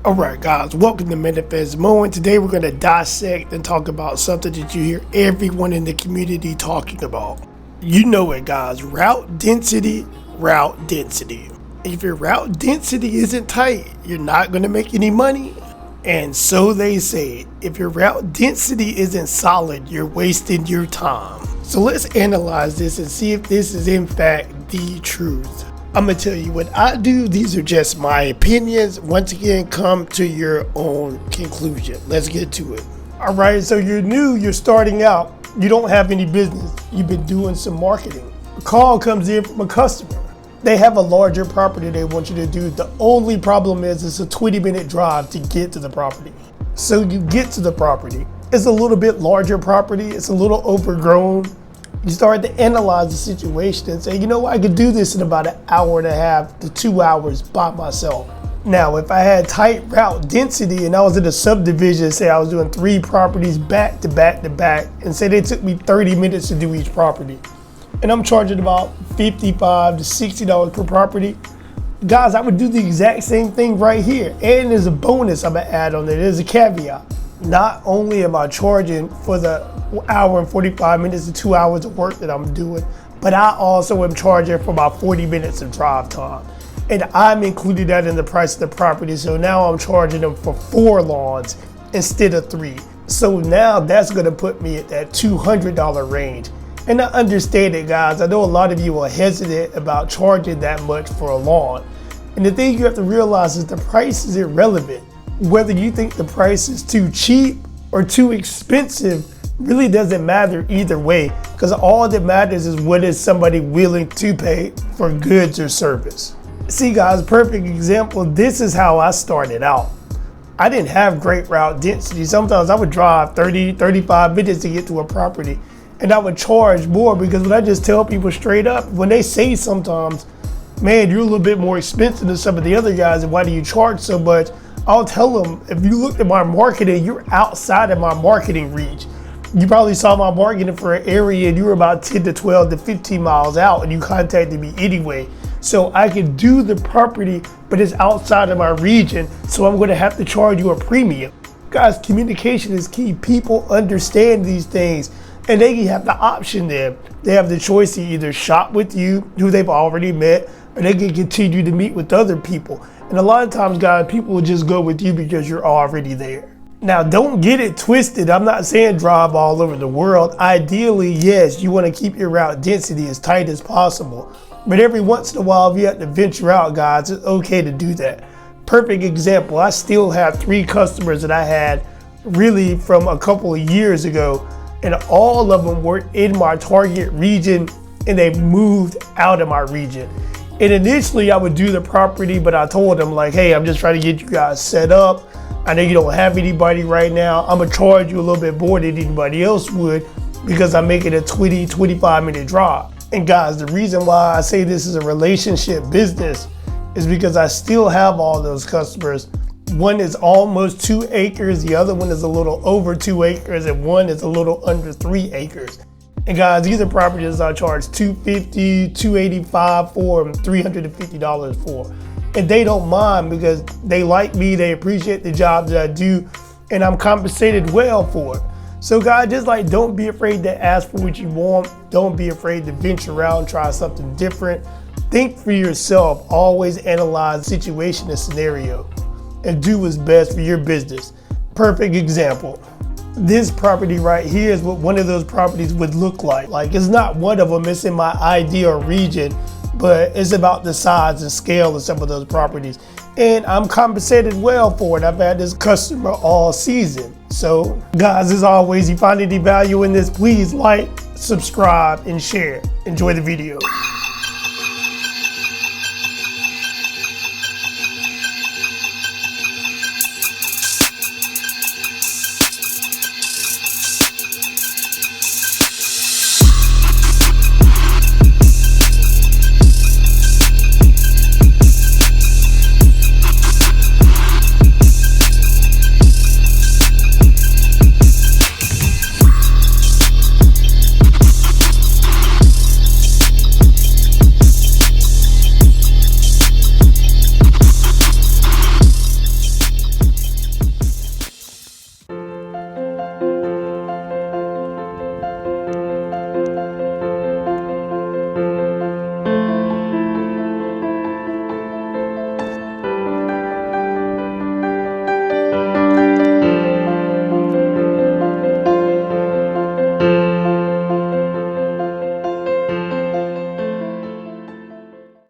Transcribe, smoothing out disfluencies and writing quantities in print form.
Alright guys, welcome to Manifest Mowing. Today we're going to dissect and talk about something that you hear everyone in the community talking about. You know it guys, route density. If your route density isn't tight, you're not going to make any money. And so they say, if your route density isn't solid, you're wasting your time. So let's analyze this and see if this is in fact the truth. I'm gonna tell you what I do. These are just my opinions. Once again, come to your own conclusion. Let's get to it. All right, so you're new, you're starting out. You don't have any business. You've been doing some marketing. A call comes in from a customer. They have a larger property they want you to do. The only problem is it's a 20-minute drive to get to the property. So you get to the property. It's a little bit larger property. It's a little overgrown. You start to analyze the situation and say, you know what, I could do this in about an hour and a half to 2 hours by myself. Now, if I had tight route density and I was in a subdivision, say I was doing 3 properties back to back to back, and say they took me 30 minutes to do each property, and I'm charging about $55 to $60 per property, guys, I would do the exact same thing right here. And there's a bonus I'm gonna add on there. There's a caveat. Not only am I charging for the hour and 45 minutes to 2 hours of work that I'm doing, but I also am charging for about 40 minutes of drive time. And I'm including that in the price of the property. So now I'm charging them for 4 lawns instead of 3. So now that's gonna put me at that $200 range. And I understand it, guys. I know a lot of you are hesitant about charging that much for a lawn. And the thing you have to realize is the price is irrelevant. Whether you think the price is too cheap or too expensive really doesn't matter either way, because all that matters is what is somebody willing to pay for goods or service. See guys, perfect example, this is how I started out. I didn't have great route density. Sometimes I would drive 30, 35 minutes to get to a property, and I would charge more because when I just tell people straight up, when they say sometimes, man, you're a little bit more expensive than some of the other guys and why do you charge so much? I'll tell them, if you looked at my marketing, you're outside of my marketing reach. You probably saw my marketing for an area and you were about 10 to 12 to 15 miles out and you contacted me anyway. So I can do the property, but it's outside of my region, so I'm gonna have to charge you a premium. Guys, communication is key. People understand these things and they have the option there. They have the choice to either shop with you, who they've already met, or they can continue to meet with other people. And a lot of times, guys, people will just go with you because you're already there. Now, don't get it twisted. I'm not saying drive all over the world. Ideally, yes, you want to keep your route density as tight as possible. But every once in a while, if you have to venture out, guys, it's okay to do that. Perfect example, I still have 3 customers that I had really from a couple of years ago, and all of them were in my target region and they moved out of my region. And initially I would do the property, but I told them like, hey, I'm just trying to get you guys set up. I know you don't have anybody right now. I'm gonna charge you a little bit more than anybody else would because I'm making a 20, 25 minute drive. And guys, the reason why I say this is a relationship business is because I still have all those customers. One is almost 2 acres, the other one is a little over 2 acres, and one is a little under 3 acres. And guys, these are properties I charge $250, $285 for, and $350 for. And they don't mind because they like me, they appreciate the job that I do, and I'm compensated well for it. So guys, just like don't be afraid to ask for what you want. Don't be afraid to venture out and try something different. Think for yourself, always analyze the situation and scenario, and do what's best for your business. Perfect example. This property right here is what one of those properties would look like. Like, it's not one of them, it's in my ideal region, but it's about the size and scale of some of those properties. And I'm compensated well for it. I've had this customer all season. So guys, as always, if you find any value in this, please like, subscribe, and share. Enjoy the video.